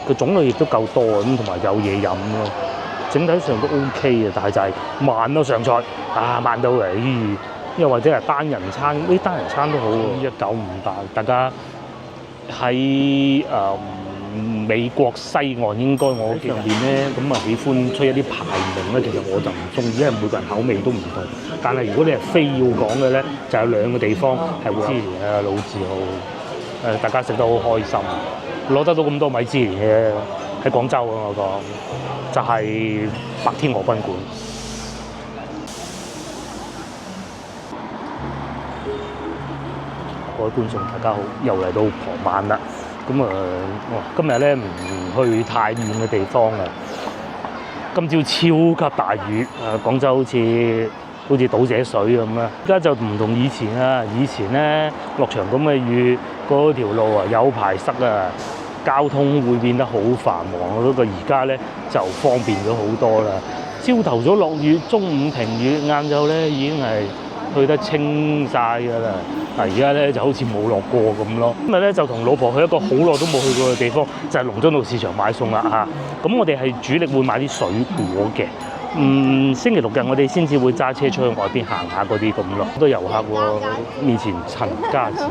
個種類亦都夠多咁，同埋有嘢飲咯。整體上都 OK 嘅，但係就係慢咯上菜慢到又或者係單人餐，呢單人餐都好喎，1958，大家喺美國西岸應該我上邊咧，咁啊喜歡出一啲排名咧，其實我就唔中意，因為每個人口味都唔同。但係如果你係非要講嘅咧，就有兩個地方係會芝蓮啊、老字號，大家食得好開心，攞得到咁多米芝蓮嘅喺廣州啊，我講就係白天鵝賓館。各位觀眾大家好，又嚟到傍晚啦。咁今日咧唔去太遠嘅地方啊！今朝超級大雨，廣州好似倒瀉水咁啦。而家就唔同以前啦，以前咧落場咁嘅雨，嗰條路有排塞啊，交通會變得好繁忙。不過而家咧就方便咗好多啦。朝頭早落雨，中午停雨，晏晝咧已經係去得清晒㗎啦。而家咧就好似冇落過咁咯。今日咧就同老婆去一個好耐都冇去過嘅地方，就係龍津路市場買餸啦嚇。咁我哋係主力會買啲水果嘅。星期六日我哋先至會揸車出去外邊行下嗰啲咁咯。好多遊客喎，面前陳家祠，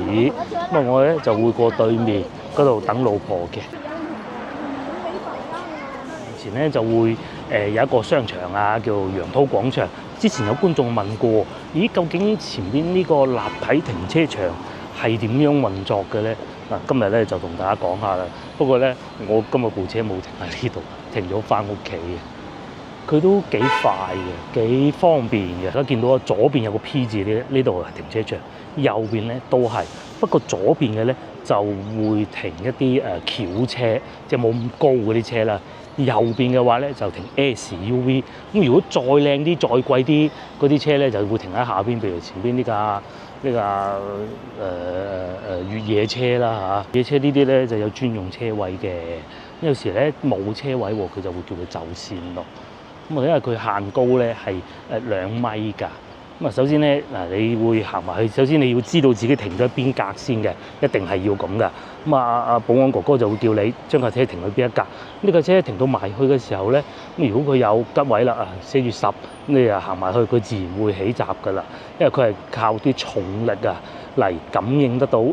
咁我咧就會過對面嗰度等老婆嘅。以前咧就會有一個商場叫楊濤廣場。之前有觀眾問過，咦，究竟前邊呢個立體停車場係點樣運作嘅咧？嗱，今日咧就同大家講下啦。不過咧，我今日部車冇停喺呢度，停咗翻屋企嘅。佢都幾快嘅，幾方便嘅。大家見到左邊有個 P 字呢度係停車場，右邊咧都係。不過左邊嘅咧就會停一啲轎車，即係冇咁高嗰啲車啦。右邊嘅話咧就停 SUV， 咁如果再靚啲、再貴啲嗰啲車咧就會停喺下邊，譬如前邊呢架越野車啦嚇，越野車呢啲咧就有專用車位嘅，有時咧冇車位喎，佢就會叫佢走線咯。咁因為佢限高咧係2米㗎。咁首先咧你會行埋去，首先你要知道自己停咗邊格先嘅，一定係要咁㗎。保安哥哥就會叫你將架車停去邊一格。呢架車停到埋去嘅時候咧，咁如果佢有吉位啦，寫住10，你行埋去，佢自然會起閘㗎啦。因為佢係靠啲重力嚟感應得到，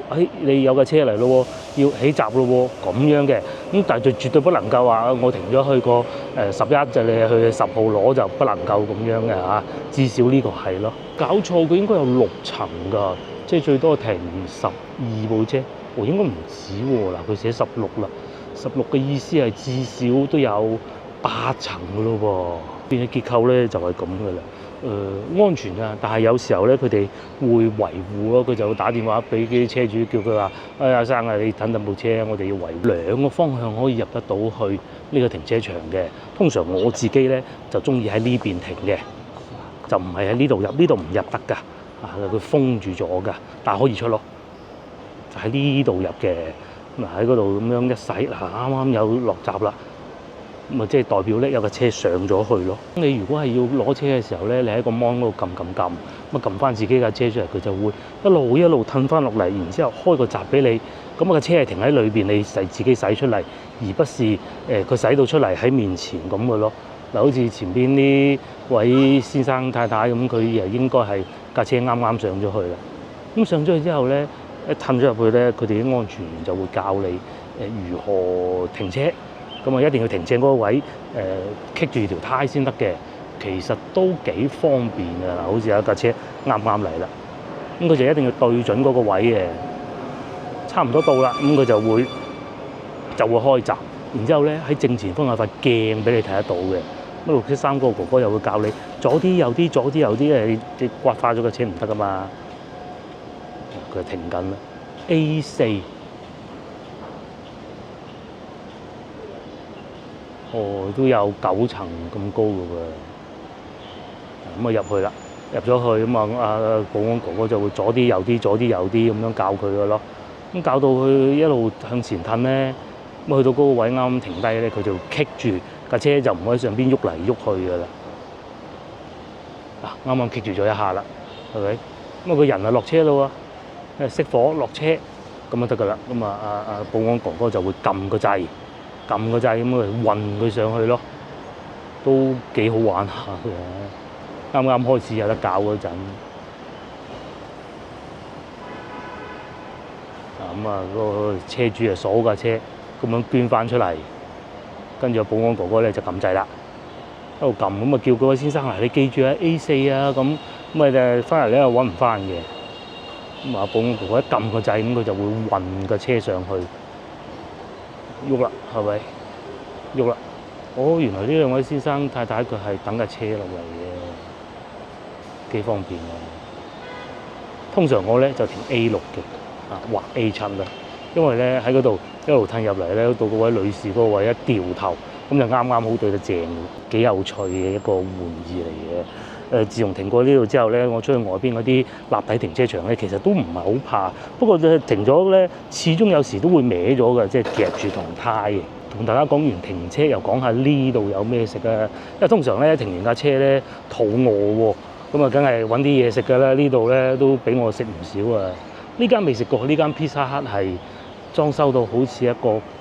你有架車嚟咯，要起閘咯咁樣嘅。咁但係就絕對不能夠話我停咗去個11就你去10號攞就不能夠咁樣嘅嚇。至少呢個係咯。搞錯佢應該有6層㗎，即係最多停12部車。應該唔止喎，嗱佢寫16啦，16嘅意思係至少都有8層㗎咯喎。邊嘅結構咧就係咁㗎啦。安全啊，但係有時候咧佢哋會維護咯，佢就會打電話俾啲車主，叫佢話：阿生啊，你等部車，我哋要維護。2個方向可以入得到去呢個停車場嘅。通常我自己咧就中意喺呢邊停嘅，就唔係喺呢度入，呢度唔入得㗎。佢封住咗㗎，但係可以出咯。就喺呢度入嘅，喺嗰度咁樣一洗，啱啱有落閘啦。咁即係代表咧有架車上咗去咯。你如果係要攞車嘅時候咧，你喺個芒嗰度撳，撳翻自己架車出嚟，佢就會一路褪翻落嚟，然之後開個閘俾你。咁架車係停喺裏邊，你自己駛出嚟，而不是佢駛到出嚟喺面前咁嘅咯。嗱，好似前邊呢位先生太太咁，佢應該係架車啱啱上咗去啦。咁上咗去之後咧，一褪咗入去咧，佢哋啲安全員就會教你如何停車。咁一定要停正嗰個位，棘住條胎先得嘅。其實都幾方便㗎啦，好似有一架車啱嚟啦，咁佢就一定要對準嗰個位嘅，差唔多到啦，咁佢就會開閘，然之後咧喺正前方有塊鏡俾你睇得到嘅。咁673個哥哥又會教你左啲右啲，左啲右啲，你刮花咗架車唔得㗎嘛。佢停緊啦 ，A4。都有9層咁高㗎喎。咁入去啦，入咗去咁保安哥哥就會左啲右啲，左啲右啲咁樣教佢㗎咯。咁教到佢一路向前褪咧，咁去到嗰個位啱停低咧，佢就棘住架車就唔可以上邊喐嚟喐去㗎啦。啱棘住咗一下啦，係咪？咁個人落車啦喎，熄火落車，咁就得㗎啦。咁保安哥哥就會撳個掣咁運佢上去咯，都幾好玩下嘅。啱啱開始有得搞嗰陣，個車主就鎖架車咁樣捐翻出嚟，跟住保安哥哥咧就撳掣啦，喺度撳咁叫嗰位先生你記住A4咁就翻嚟咧揾唔翻嘅。保安哥哥一撳個掣佢就會運個車上去，喐啦係咪？喐啦！原來呢兩位先生太太佢係等架車落嚟嘅，幾方便啊！通常我咧就填 A6嘅，或 A7啦，因為咧喺嗰度一路褪入嚟咧，到嗰位女士嗰個位一掉頭，咁就啱好對得正，幾有趣嘅一個玩意嚟嘅。自從停過呢度之後咧，我出去外邊嗰啲立體停車場咧，其實都唔係好怕，不過停咗咧，始終有時都會歪咗嘅，即係夾住同胎嘅。同大家講完停車，又講下呢度有咩食啊！因為通常咧停完架車咧，肚餓喎，咁梗係揾啲嘢食㗎啦。呢度咧都俾我食唔少啊！呢間未食過，呢間 Pizza Hut 係裝修到好似一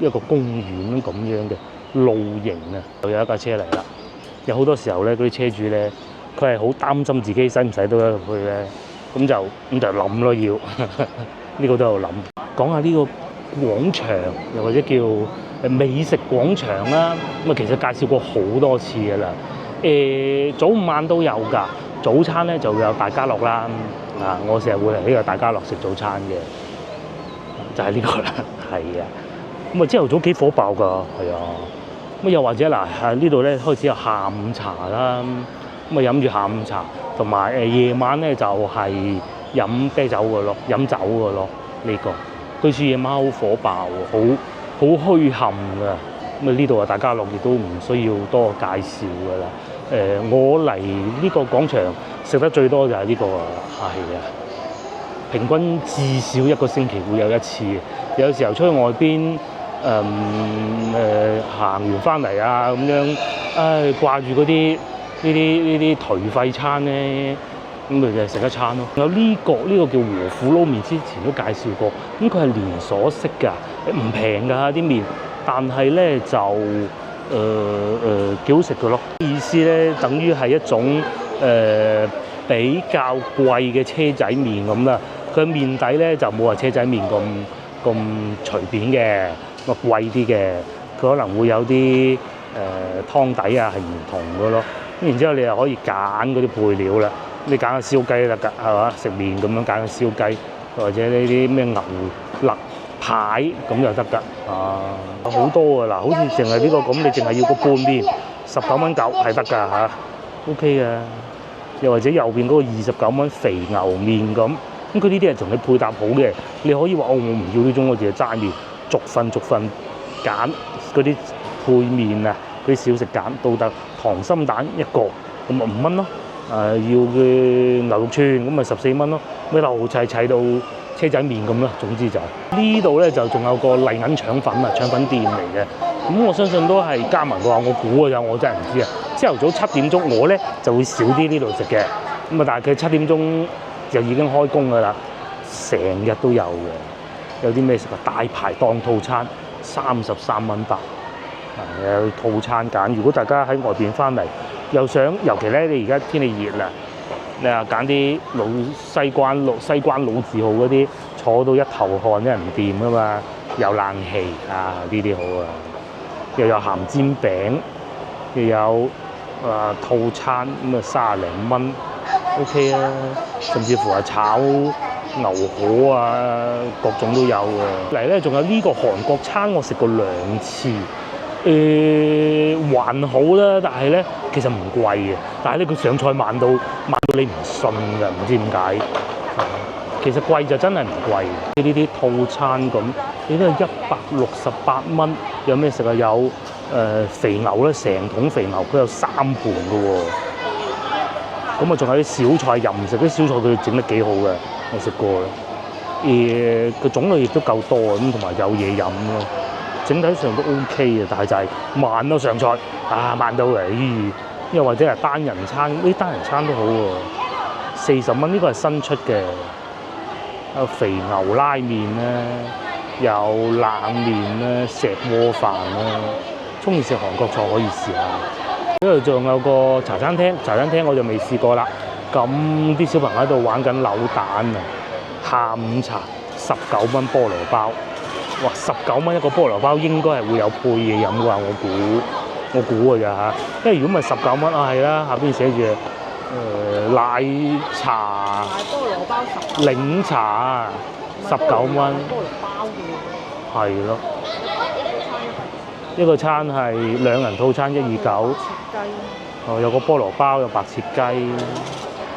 個公園咁樣嘅露營啊！又有一架車嚟啦。有好多時候咧，嗰啲車主咧，佢係好擔心自己使唔使到入去咧，咁就諗咯要。呢個都有諗。講下呢個廣場，又或者叫美食廣場啦。其實介紹過好多次㗎啦。早午晚都有㗎。早餐咧就有大家樂啦。我成日會嚟呢個大家樂食早餐嘅，就係呢個啦。係啊。朝頭早幾火爆㗎，係啊。又或者呢度咧開始有下午茶啦。飲住下午茶，同埋夜晚咧就係飲啤酒嘅咯，飲酒嘅咯。呢個據說夜晚好火爆喎，好墟冚㗎。呢度大家樂亦都唔需要多介紹㗎啦。我嚟呢個廣場食得最多就係呢個啊，係啊。平均至少一個星期會有一次，有時候出去外邊行完翻嚟啊咁樣，掛住嗰啲呢啲頹廢餐咧，咁就食一餐咯。有呢個叫和富撈麵，之前都介紹過。咁佢係連鎖式㗎，唔平㗎啲麵，但係咧就幾好食㗎咯。意思咧，等於係一種比較貴嘅車仔麵咁啦。佢麵底咧就冇話車仔麵咁隨便嘅，貴啲嘅。佢可能會有啲湯底啊係唔同㗎咯。然之後你又可以揀嗰啲配料啦，你揀個燒雞都得㗎，係嘛？食麵咁樣揀個燒雞，或者呢啲咩牛肋排咁就得㗎。好多㗎嗱，好似淨係呢個咁，你淨係要個半邊19蚊9係得㗎嚇 ，OK 嘅。又或者右邊嗰個29蚊肥牛麵咁，佢呢啲係同你配搭好嘅，你可以話我唔要呢種，我淨係齋麵，逐份揀嗰啲配麵啊，嗰啲小食揀都得。溏心蛋一個，咁5蚊咯。要嘅牛肉串咁14蚊咯。流砌到車仔麵咁啦。總之就呢度咧就仲有個麗銀腸粉啊，腸粉店嚟嘅。咁我相信都係加埋嘅話，我估嘅咋，我真係唔知啊。朝頭早7點鐘我咧就會少啲呢度食嘅。但係佢7點鐘就已經開工㗎啦，成日都有嘅。有啲咩食啊？大排檔套餐33蚊8。有套餐揀，如果大家喺外邊翻嚟，又想，尤其咧你而家天氣熱啦，你話揀啲西關老字號嗰啲，坐到一頭汗真係唔掂㗎嘛，有冷氣啊，呢啲好啊，又有鹹煎餅，又有套餐30零蚊 ，OK 啊，甚至乎係炒牛河啊，各種都有嘅。嚟咧仲有呢個韓國餐，我食過2次。還好啦，但係咧其實唔貴嘅，但係咧佢上菜慢到你唔信㗎，唔知點解。其實貴就真係唔貴。呢啲套餐咁，你都係168蚊，有咩食啊？有肥牛咧，成桶肥牛，佢有3盤㗎喎。咁仲有啲小菜任食，啲小菜佢整得幾好嘅，我食過啦。個種類亦都夠多咁，同埋有嘢飲咯。整體上都 OK 嘅，但係就係慢咯上菜，慢到又或者係單人餐，呢單人餐都好喎，40蚊呢個係新出嘅，肥牛拉麵咧。有冷麵啦、石鍋飯啦，中意食韓國菜可以試下。呢度仲有個茶餐廳，茶餐廳我就未試過啦。咁啲小朋友喺度玩緊扭蛋啊！下午茶19蚊菠蘿包，哇！19蚊一個菠蘿包應該係會有配嘢飲㗎，我估㗎咋嚇。因為如果唔係19蚊啊，係啦，下邊寫住奶茶、菠蘿包檸茶19蚊，菠蘿包嘅係咯。一個餐係2人套餐129，切雞。哦，有個菠蘿包，有白切雞。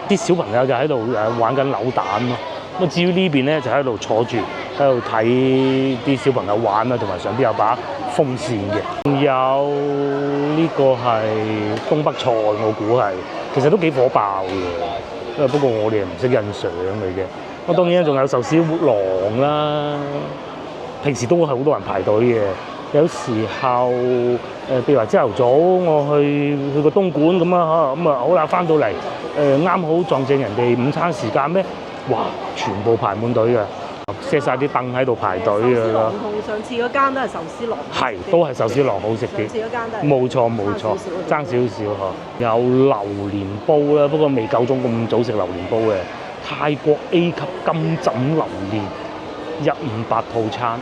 啲小朋友就喺度玩緊扭蛋咯。咁至於呢邊咧就喺度坐住，喺度睇啲小朋友玩啦，同埋上邊有把風扇嘅。仲有呢個係東北菜，我估係其實都幾火爆嘅。不過我哋唔識欣賞嘅啫。咁當然仲有壽司郎啦，平時都係好多人排隊嘅。有時候譬如話朝頭早我去個東莞咁啊，咁啊好啦，翻到嚟啱好撞正人哋午餐時間咩？哇！全部排滿隊嘅，set 曬啲凳喺度排隊嘅啦。同上次嗰間都係壽司郎，係都係壽司郎好食啲。上次嗰間都係冇錯，爭少少嗬。有榴蓮煲啦，不過未夠鐘咁早食榴蓮煲嘅。泰國 A 級金枕榴蓮158套餐。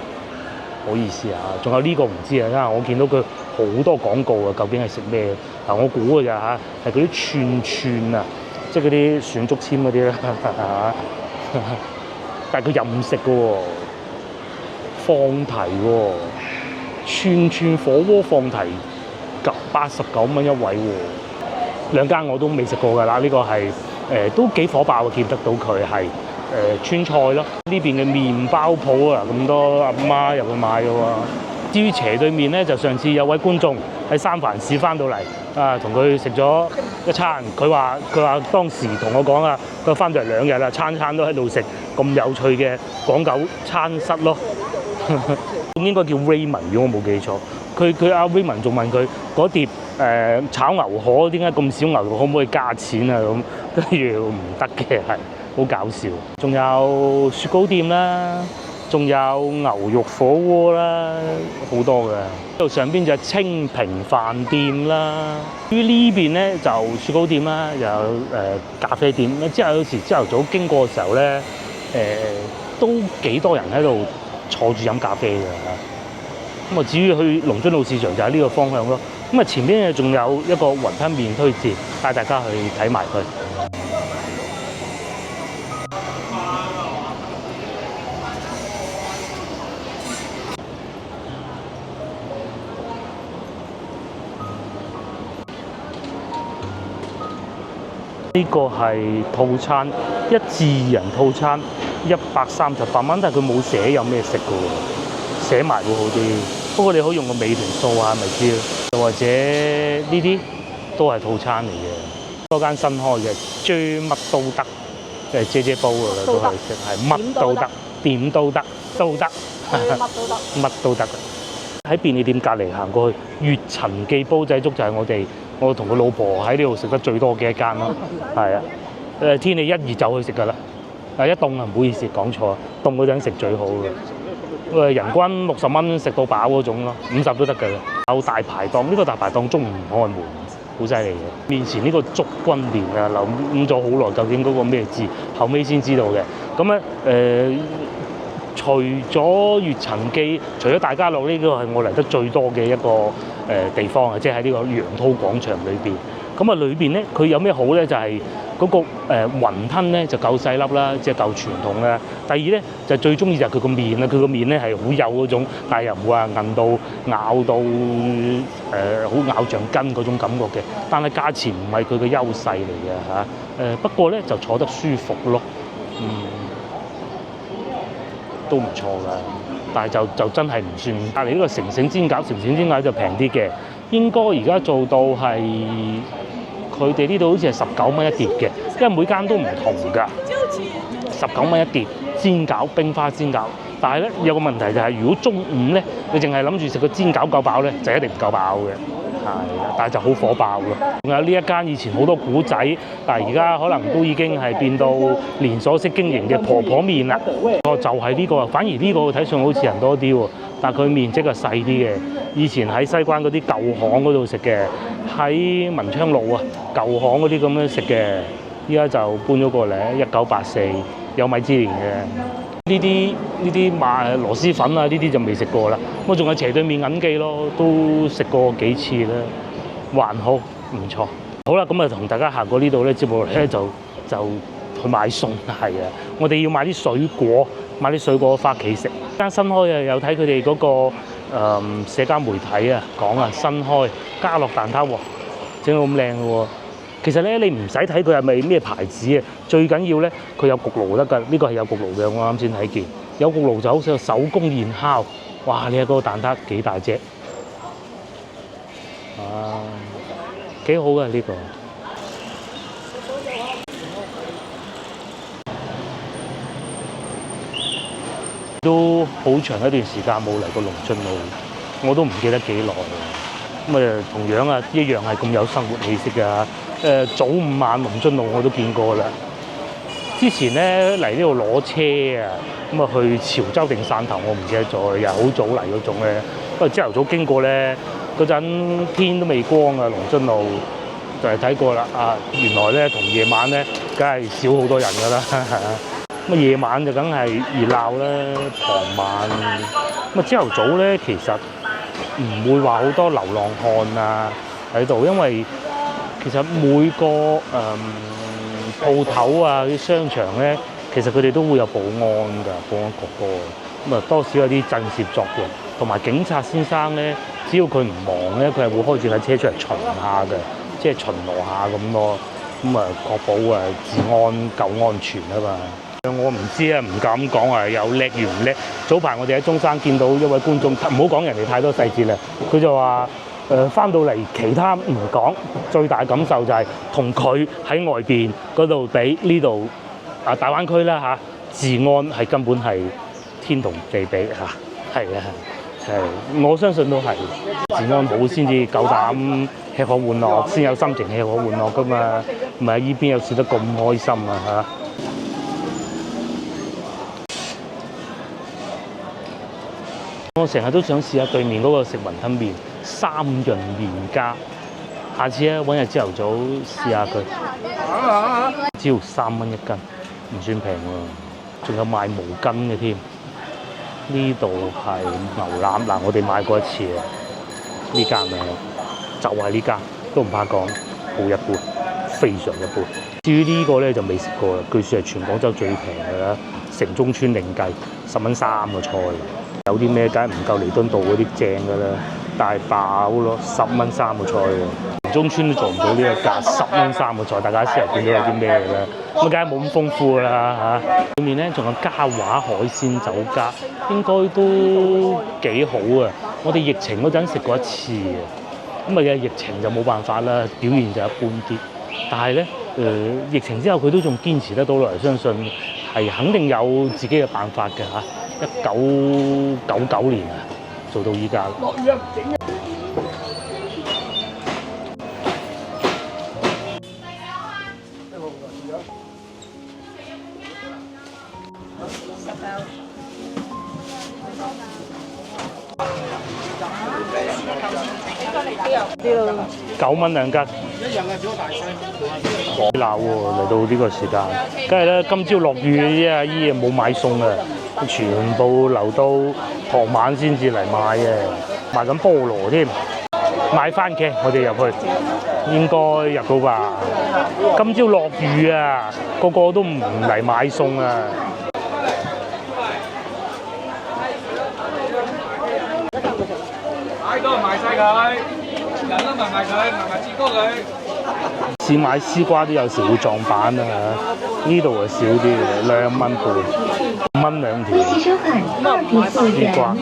好意思啊！仲有呢個唔知啊，因為我見到佢好多廣告啊，究竟係食咩？嗱，我估㗎咋嚇，係嗰啲串啊，即係嗰啲蒜竹籤嗰啲啦嚇。但係佢任食嘅喎，放題喎，串火鍋放題89蚊一位喎。兩間我都未食過㗎啦，呢個係都幾火爆嘅，見得到佢係。川菜咯，呢邊嘅麵包鋪啊，咁多阿媽入去買嘅喎。至於斜對面咧，就上次有位觀眾喺三藩市翻到嚟，啊，同佢食咗一餐，佢話當時同我講啊，佢翻咗嚟2日啦，餐都喺度食咁有趣嘅港九餐室咯。應該叫 Raymond， 如果我冇記錯。佢阿 Raymond 仲問佢嗰碟炒牛河點解咁少牛肉，可唔可以加錢啊？咁跟住唔得嘅係。好搞笑，仲有雪糕店啦，仲有牛肉火鍋啦，好多嘅。度上邊就清平飯店啦。至於呢邊咧就雪糕店啦，又有咖啡店。之後有時朝頭早經過嘅時候咧，都幾多人喺度坐住飲咖啡嘅。咁啊，至於去龍津路市場就喺呢個方向咯。咁啊，前邊仲有一個雲吞麵推薦，帶大家去睇埋佢。呢個係套餐，1至2人套餐138蚊，但係佢冇寫有咩食嘅喎，寫埋會好啲。不過你可以用個美團掃下咪知咯，又或者呢啲都係套餐嚟嘅。嗰間新開嘅啫乜都得，即係姐煲㗎啦，都係食係乜都得，點都得，都得，乜都得。喺便利店隔離行過去，月陳記煲仔粥就係我同個老婆喺呢度食得最多嘅一間咯，係啊，天氣一熱就去食㗎啦，一凍啊唔好意思講錯，凍嗰陣食最好嘅，人均60蚊食到飽嗰種咯，50都得㗎啦。有大排檔，呢個大排檔中午唔開門，好犀利嘅。面前呢個祝君蓮啊，諗咗好耐，究竟嗰個咩字，後尾先知道嘅。咁咧除咗月陳記，除咗大家樂呢個係我嚟得最多嘅一個地方啊，即係喺呢個楊濤廣場裏邊。咁啊，裏邊咧佢有咩好咧？就係嗰個雲吞咧就夠細粒啦，即係夠傳統啦。第二咧就最中意就係佢個麵啦，佢個麵咧係好幼嗰種，但係又唔會話韌到咬到好咬橡筋嗰種感覺嘅。但係價錢唔係佢嘅優勢嚟嘅嚇。不過咧就坐得舒服咯，都唔錯㗎，但係就真係唔算。隔離呢個城城煎餃就平啲嘅，應該而家做到係佢哋呢度好似係19蚊一碟嘅，因為每間都唔同㗎。19蚊一碟煎餃，冰花煎餃。但係咧有個問題就係，如果中午咧你淨係諗住食個煎餃夠飽咧，就一定唔夠飽嘅。但係就好火爆咯。仲有呢一間以前好多古仔，但係而家可能都已經係變到連鎖式經營嘅婆婆麵啦。就係呢個，反而呢個睇上好似人多啲喎，但係佢面積係細啲嘅。以前喺西關嗰啲舊巷嗰度食嘅，喺文昌路啊舊巷嗰啲咁樣食嘅，依家就搬咗過嚟。1984有米芝蓮嘅。呢啲賣螺絲粉啊，呢啲就未食過啦。我仲有斜對面銀記咯，都食過幾次啦，還好唔錯。好啦，咁啊同大家行過呢度咧，接落嚟咧就去買餸，係啊，我哋要買啲水果翻屋企食。間新開啊，有睇佢哋嗰個社交媒體啊講啊，新開家樂蛋撻喎，整到咁靚嘅喎。其實咧，你唔使睇佢係咪咩牌子啊，最緊要咧佢有焗爐得㗎。呢個係有焗爐嘅，我啱先睇見有焗爐就好似有手工現烤。哇！你睇嗰個蛋撻幾大隻啊，幾好嘅呢個。都好長一段時間冇嚟過龍津路，我都唔記得幾耐。咁啊，同樣啊，一樣係咁有生活氣息㗎。早午晚龍津路我都見過啦。之前咧嚟呢度攞車啊，咁啊去潮州定汕頭我唔記得咗，又好早嚟嗰種咧。不過朝頭早經過咧，嗰陣天都未光啊，龍津路就係睇過啦。啊，原來咧同夜晚咧，梗係少好多人㗎啦。咁啊夜晚就梗係熱鬧啦，傍晚咁啊朝頭早咧其實唔會話好多流浪漢啊喺度，因為其實每個鋪頭啊啲商場咧，其實佢哋都會有保安㗎，保安哥哥咁啊多少有啲震懾作用，同埋警察先生咧，只要佢唔忙咧，佢係會開住架車出嚟巡下嘅，即係巡邏下咁咯，咁啊確保啊治安夠安全啊嘛。我唔知啊，唔敢講話有叻與唔叻。早排我哋喺中山見到一位觀眾，唔好講人哋太多細節啦，佢就話翻到嚟其他唔講，最大感受就係同佢喺外邊嗰度比呢度啊大灣區啦嚇，治安係根本係天同地比嚇，係啊係，我相信都係治安好先至夠膽吃喝玩樂，先有心情吃喝玩樂噶嘛，唔係依邊有笑得咁開心啊嚇！我成日都想試下對面嗰個食雲吞麵三潤麵家，下次咧揾日朝頭早試下佢，只要3蚊一斤，唔算平喎。仲有賣毛巾嘅添，呢度係牛腩嗱，我哋買過一次啊，呢間啊就係呢間，都唔怕講，好一般，非常一般。至於呢個咧就未食過啦，據說係全廣州最平嘅啦，城中村另計10蚊3個菜。有啲咩梗係唔夠彌敦道嗰啲正㗎啦，但係飽咯，10蚊3個菜喎。城中村都做唔到呢個價，10蚊3個菜，大家先係見到有啲咩㗎啦。咁梗係冇咁豐富㗎啦嚇。裏面咧仲有嘉華海鮮酒家，應該都幾好啊。我哋疫情嗰陣食過一次啊，咁啊疫情就冇辦法啦，表現就一般啲。但係咧疫情之後佢都仲堅持得到落嚟，相信係肯定有自己嘅辦法嘅嚇。1999年啊，做到依家。9蚊2斤。一樣嘅，只有大細。鬧喎，嚟到呢個時間，梗係啦。今朝落雨啲阿姨啊冇買餸啊，全部留到傍晚先至嚟買嘅，賣緊菠蘿添，買番茄，我哋入去應該入到吧。今朝落雨啊，個個都唔嚟買餸啊。買多賣晒佢，人都賣佢，賣至高佢。試買絲瓜都有時會撞板啊嚇，呢度就少啲嘅，2蚊半，5蚊2條。絲瓜，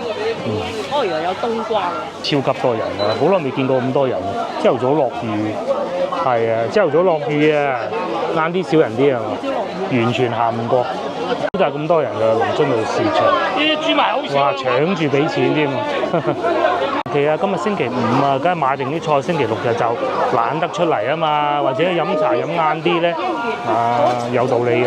哦，原來有冬瓜嘅。超級多人啊！好耐未見過咁多人。朝頭早落雨，係啊，朝頭早落雨啊，晏啲少人啲啊，完全行唔過。就係咁多人嘅龍津路市場，呢啲豬賣好少。哇！搶住俾錢添啊！期啊，今日星期五啊，梗係買定啲菜，星期六日就懶得出嚟啊嘛，或者飲茶飲晏啲咧，有道理嘅。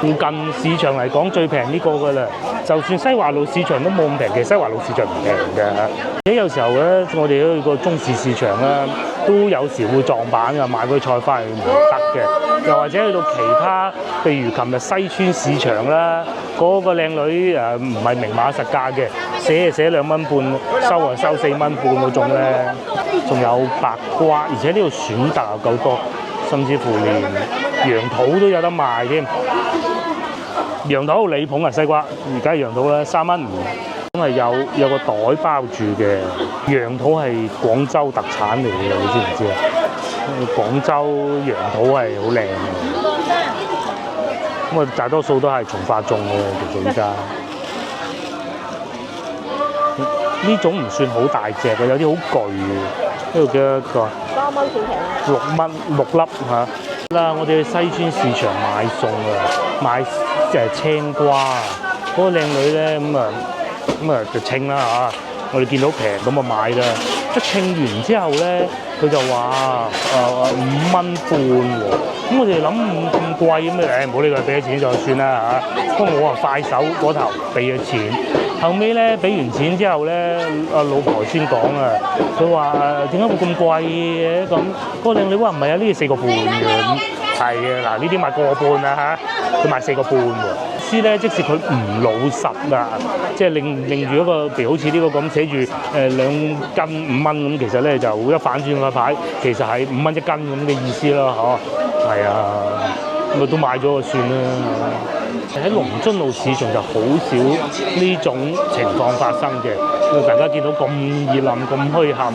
附近市場嚟講最平呢個㗎啦，就算西華路市場都冇咁平，其實西華路市場唔平嘅。而且有時候咧，我哋去個中市市場啦，都有時會撞板㗎，買嗰啲菜翻嚟唔得嘅。又或者去到其他，譬如琴日西村市場啦，嗰個靚女唔係明碼實價嘅，寫2蚊半，收4蚊半嗰種咧。仲有白瓜，而且呢度選擇又夠多，甚至乎連楊桃都有得賣添。楊桃李捧啊，西瓜，而家楊桃咧3蚊，咁係有個袋包住嘅。楊桃係廣州特產嚟嘅，你知唔知啊？廣州楊桃係好靚嘅，咁啊大多數都係從化種嘅，其實依家呢種唔算好大隻嘅，有啲好巨嘅。呢度幾多個？3蚊幾條？6蚊6粒嚇。啦，我哋去西村市場買餸啊，買青瓜啊。嗰個靚女咧咁啊就稱啦嚇。我哋見到平咁啊買啦。一稱完之後咧，佢就話5蚊半喎。咁我哋諗咁貴咁咧，唔好理佢，俾咗錢就算啦嚇。不過我快手嗰頭俾咗錢，後尾咧俾完錢之後咧，老婆先講啊，佢話點解會咁貴嘅咁？嗰個靚女話唔係啊，呢啲4個半嘅咁。係嘅，嗱呢啲賣個半啊嚇，佢賣4個半喎。意思咧，即使佢唔老實啊，即係另住一個，譬如好似呢個咁寫住2斤5蚊咁，其實咧就一反轉個牌，其實係5蚊1斤咁嘅意思啦，嗬。係啊，咁啊都買咗就算啦。喺龍津路市場就好少呢種情況發生嘅，大家見到咁熱鬧、咁墟冚，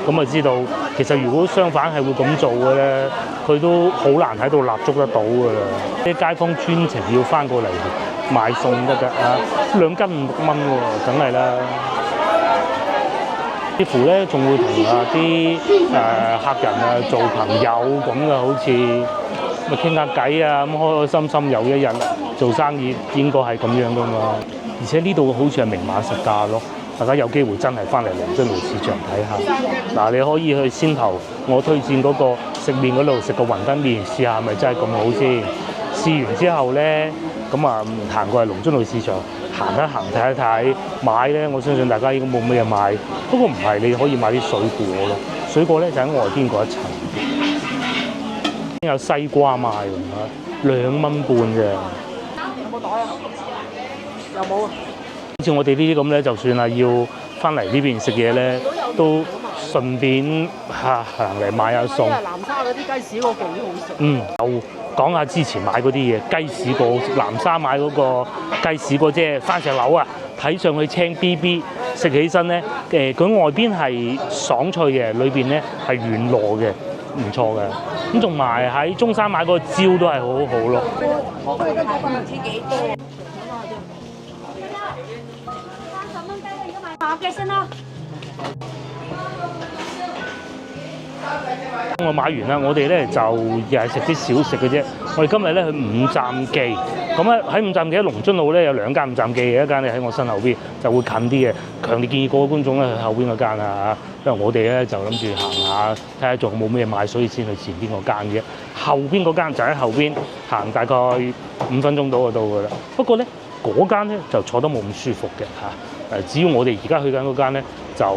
咁啊知道其實如果相反係會咁做嘅咧，佢都好難喺度立足得到㗎啦。啲街坊專程要翻過嚟買餸得㗎啊，2斤5、6蚊喎，梗係啦。似乎咧仲會同啲客人做朋友咁嘅，好似咪傾下偈啊，咁開開心心又一日做生意，應該係咁樣噶嘛。而且呢度好似係明碼實價咯，大家有機會真係翻嚟龍津路市場睇下。嗱，你可以去先頭我推薦嗰個食麵嗰度食個雲吞麵，試下係咪真係咁好先。試完之後咧，咁啊行過嚟龍津路市場行一行睇一睇，買咧我相信大家應該冇乜嘢買。不過唔係，你可以買啲水果咯。水果咧就喺外邊嗰一層。有西瓜賣喎，2蚊半啫。有冇袋啊？有冇啊？好似我哋呢啲咁咧，就算係要翻嚟呢邊食嘢咧，都順便行嚟買下餸。南沙嗰啲雞屎果幾好食。有講下之前買嗰啲嘢，雞屎果南沙買嗰個雞屎果即係番石榴啊，睇上去青 BB， 食起身咧佢外邊係爽脆嘅，裏邊咧係軟糯嘅。唔錯嘅，咁仲埋喺中山買嗰個蕉都係好好咯。我佢都講唔知幾多。30蚊雞而家買下嘅先啦。我買完啦，我哋咧就又係食啲小食嘅啫。我哋今日咧去五站記，咁咧喺五站記喺龍津路咧有2間五站記嘅，一間咧喺我身後邊就會近啲嘅。強烈建議各位觀眾咧去後邊嗰間啊嚇，因為我哋咧就諗住行下睇下仲有冇咩買，所以先去前邊嗰間嘅。後邊嗰間就喺後邊行大概5分鐘到就到㗎啦。不過咧嗰間咧就坐得冇咁舒服嘅嚇，只要我哋而家去緊嗰間咧就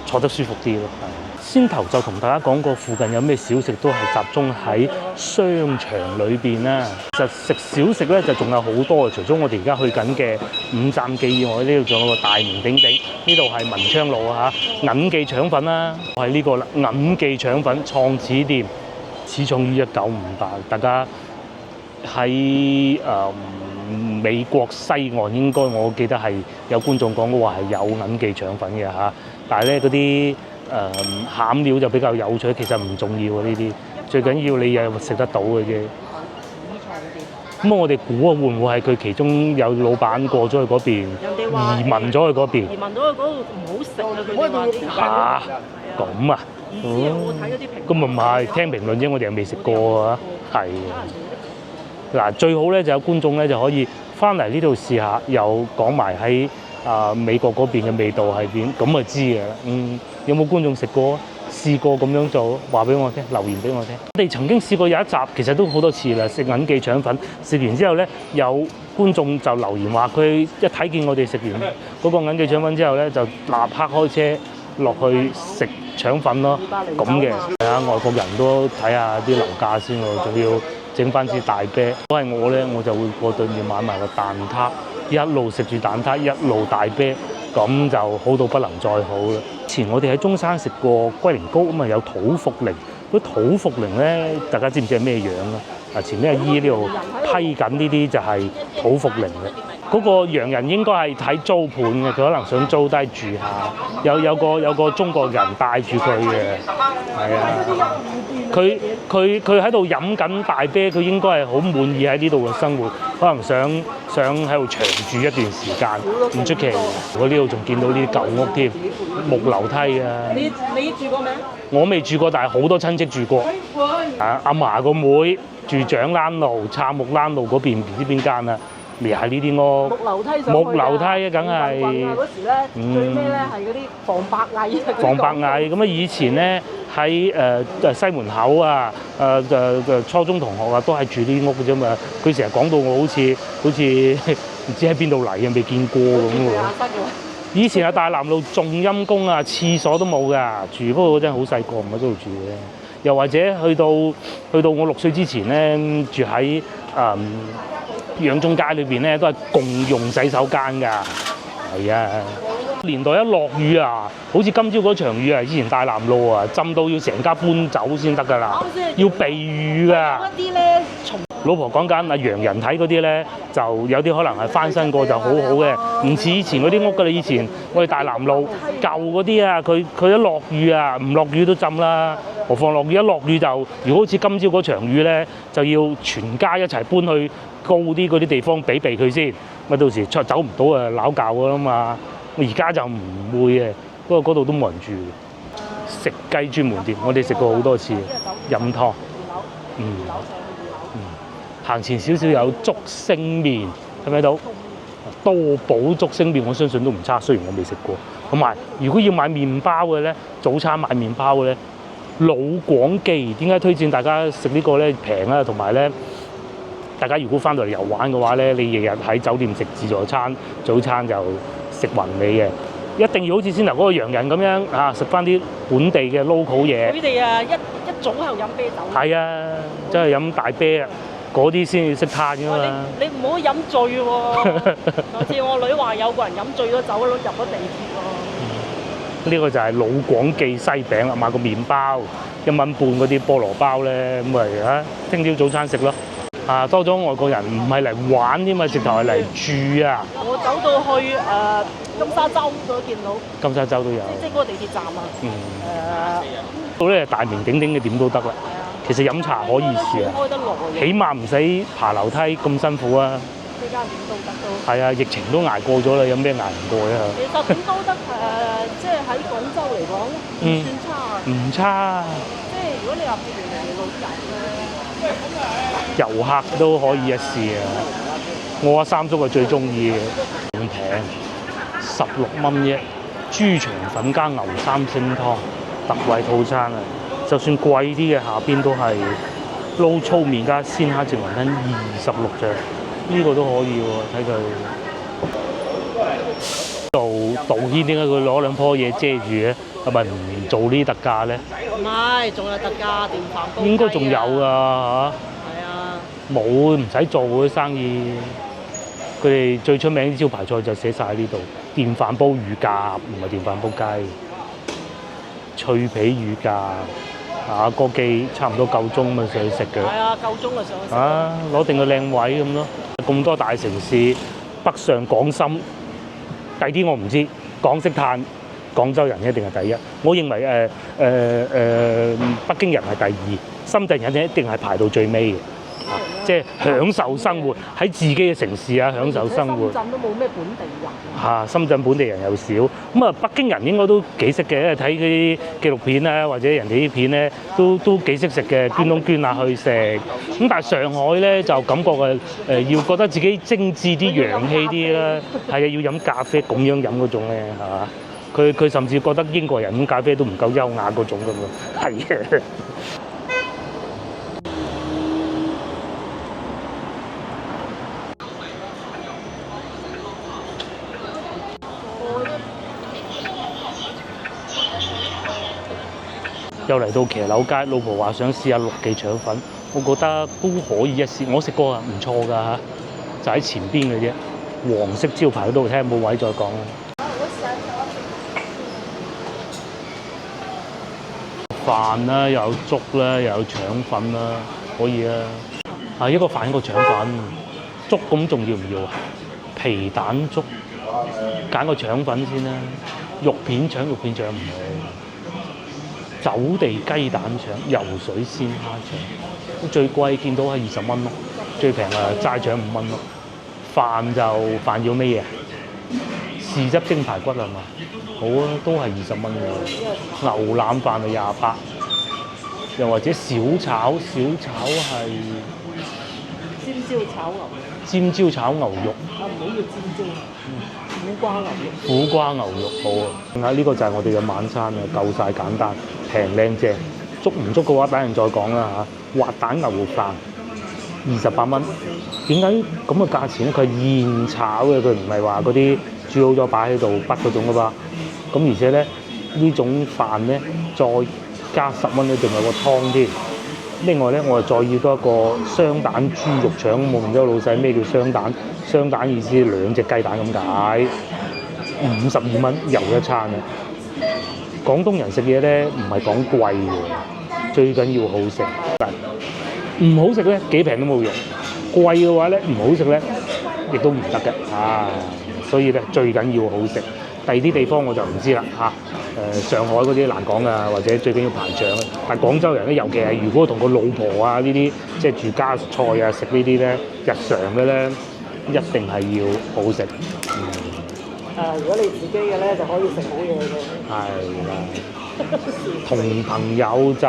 坐得舒服啲咯。先頭就同大家講過，附近有咩小食都係集中喺商場裏邊啦。其實食小食咧就仲有好多，除咗我哋而家去緊嘅五站記以外，呢度仲有個大名鼎鼎，呢度係文昌路啊嚇，銀記腸粉啦，係呢個啦，銀記腸粉創始店，始創於1958，大家喺美國西岸應該我記得係有觀眾講過話係有銀記腸粉嘅嚇，但係咧嗰啲餡料就比較有趣，其實唔重要啊呢啲，最緊要你又食得到嘅啫。咁我哋估啊，會唔會係佢其中有老闆過咗去嗰邊，移民咗去嗰邊？移民咗去嗰度唔好食啊！佢哋話啲嚇咁啊！我睇嗰啲評論。咁唔係聽評論啫，我哋又未食過啊。係嗱，最好咧就有觀眾咧就可以翻嚟呢度試下，又講埋喺美國嗰邊嘅味道係點，咁就知嘅啦。有冇觀眾食過？試過咁樣做，話俾我聽，留言俾我聽。我哋曾經試過有一集，其實都好多次啦，食銀記腸粉，食完之後咧，有觀眾就留言話，佢一睇見我哋食完嗰個銀記腸粉之後咧，就立刻開車落去食腸粉咯，咁嘅。係啊，外國人都睇下啲樓價先喎，仲要整翻支大啤。如果係我咧，我就會過對面買埋個蛋撻，一路食住蛋撻，一路大啤。咁就好到不能再好啦！以前我哋喺中山食過龜苓膏，咁啊有土茯苓。嗰土茯苓咧，大家知唔知係咩樣啊？前面阿姨呢度批緊呢啲就係土茯苓嘅。嗰個洋人應該係睇租盤嘅，佢可能想租低住下。有個中國人帶住佢嘅，係啊。佢喺度飲緊大啤，佢應該係好滿意喺呢度嘅生活，可能想喺度長住一段時間，唔出奇。我呢度仲見到呢啲舊屋添，木樓梯啊！你住過未？我未住過，但係好多親戚住過。阿嫲個妹住長欄路、杉木欄路嗰邊，唔知邊間啊？咪係呢啲屋。木樓梯上去。木樓梯啊，梗係。嗰時咧，最尾咧係嗰啲防白蟻。防白蟻咁啊！以前咧喺西門口啊，初中同學啊，都係住呢啲屋嘅啫嘛。佢成日講到我好似唔知喺邊度嚟啊，未見過咁喎。以前喺大南路仲陰公啊，廁所都冇㗎，住不過嗰陣好細個，唔喺嗰度住嘅。又或者去到我6歲之前咧，住喺養中街裏邊咧，都係共用洗手間㗎。係啊，年代一落雨啊，好似今朝嗰場雨啊，以前大南路啊，浸到要成家搬走先得㗎啦，要避雨㗎。一啲咧，老婆講緊啊，洋人睇嗰啲咧，就有啲可能係翻新過就好好嘅，唔似以前嗰啲屋㗎啦。以前我哋大南路舊嗰啲啊，佢一落雨啊，唔落雨都浸啦。何況落雨，一落雨就，如果好似今朝嗰場雨咧，就要全家一齊搬去高啲嗰啲地方避佢先。咪到時走唔到啊，鬧教㗎啦嘛。我而家就唔會嘅，不過嗰度都冇人住。食雞專門店，我哋食過好多次，飲湯。行前少少有竹升麵，睇唔睇到？多寶竹升麵，我相信都唔差，雖然我未食過。同埋，如果要買麵包嘅咧，早餐買麵包嘅咧，老廣記點解推薦大家食呢個咧？平啊，同埋咧，大家如果翻到嚟遊玩嘅話咧，你日日喺酒店食自助餐，早餐就食暈你嘅。一定要好似先頭嗰個洋人咁樣啊，食翻啲本地嘅 local 嘢。佢哋啊，一早喺度飲啤酒。係啊，真係飲大啤啊！嗰啲先至識嘆㗎嘛。你唔好飲醉喎！好似我女話有個人飲醉咗酒入咗地鐵喎。呢個就係老廣記西餅啦，買個麵包1蚊半嗰啲菠蘿包咧，咁咪聽朝早餐食咯。多咗外國人唔係嚟玩添嘛，直頭係嚟住啊！我走到去金沙洲都見到。金沙洲都有。即係嗰個地鐵站啊。到咧大名鼎鼎嘅點都得啦。其實飲茶可以試啊，起碼唔使爬樓梯咁辛苦啊。呢間點都得都。係啊，疫情都捱過咗啦，有咩捱唔過啊？其實點都得即係喺廣州嚟講唔算差。唔差。即係如果你話譬如嚟遊客都可以一試啊！我阿三叔係最中意嘅，咁平16蚊啫，豬腸粉加牛三星湯特惠套餐啊！就算貴啲嘅下邊都係撈粗麵加鮮蝦淨雲吞26啫，呢個都可以喎，睇佢道軒點解佢攞2棵嘢遮住嘅？係咪唔做呢特價咧？唔係，仲有特價電飯煲。應該仲有㗎嚇。係啊。冇唔使做嗰啲生意，佢哋最出名啲招牌菜就寫晒喺呢度，電飯煲乳鴿，唔係電飯煲雞，脆皮乳鴿，個記差唔多夠鐘咪上去食嘅。係啊，夠鐘就上去食。攞定個靚位咁咯。咁多大城市，北上廣深，第啲我唔知，港式嘆。廣州人一定係第一，我認為北京人係第二，深圳人一定係排到最尾嘅。即係享受生活喺自己嘅城市啊，享受生活。深圳都冇咩本地人。嚇，深圳本地人又少，咁啊北京人應該都幾識嘅，因為睇嗰啲紀錄片咧，或者人哋啲片咧，都幾識食嘅，捐窿捐下去食。咁但係上海咧就感覺要覺得自己精緻啲、洋氣啲啦，係啊，要飲咖啡咁樣飲嗰種咧，係嘛？佢甚至覺得英國人飲咖啡都唔夠優雅嗰種咁喎，係嘅。又嚟到騎樓街，老婆話想試下陸記腸粉，我覺得都可以一試。我食過啊，唔錯㗎嚇，就喺前邊嘅啫，黃色招牌嗰度，睇下有冇位再講啦。飯啦，又有粥啦，又有腸粉啦，可以啊。啊，一個飯一個腸粉，粥咁仲要唔要啊？皮蛋粥，揀個腸粉先啦。肉片腸唔好。走地雞蛋腸、游水鮮蝦腸，最貴見到係20蚊咯，最平啊齋腸5蚊咯。飯要咩嘢？豉汁蒸排骨係嘛？好啊，都係20蚊嘅。牛腩飯係28，又或者小炒係尖椒炒牛肉。啊，唔好要尖椒。苦瓜牛肉好啊！呢個就係我哋嘅晚餐啊，夠晒簡單，平靚正。足唔足嘅話，等陣再講啦嚇。滑蛋牛肉飯28蚊，點解咁嘅價錢咧？佢係現炒嘅，佢唔係話嗰啲煮好咗擺喺度畢嗰種㗎嘛。咁而且咧呢種飯咧再加10蚊咧，仲有個湯添。另外咧，我就再要多一個雙蛋豬肉腸。我問咗老細咩叫雙蛋？雙蛋意思2隻雞蛋咁解，52蚊又一餐啊！廣東人食嘢咧唔係講貴嘅，最緊要好食。唔好食咧幾平都冇用，貴嘅話咧唔好食咧亦都唔得嘅啊！所以咧最緊要好食。第二啲地方我就唔知啦嚇。上海嗰啲難講啊，或者最緊要排場啊。但係廣州人咧，尤其係如果同個老婆啊呢啲，即係住家菜啊食呢啲咧，日常嘅咧一定係要好食。如果你自己嘅咧，就可以食好嘢嘅。係啦，同朋友就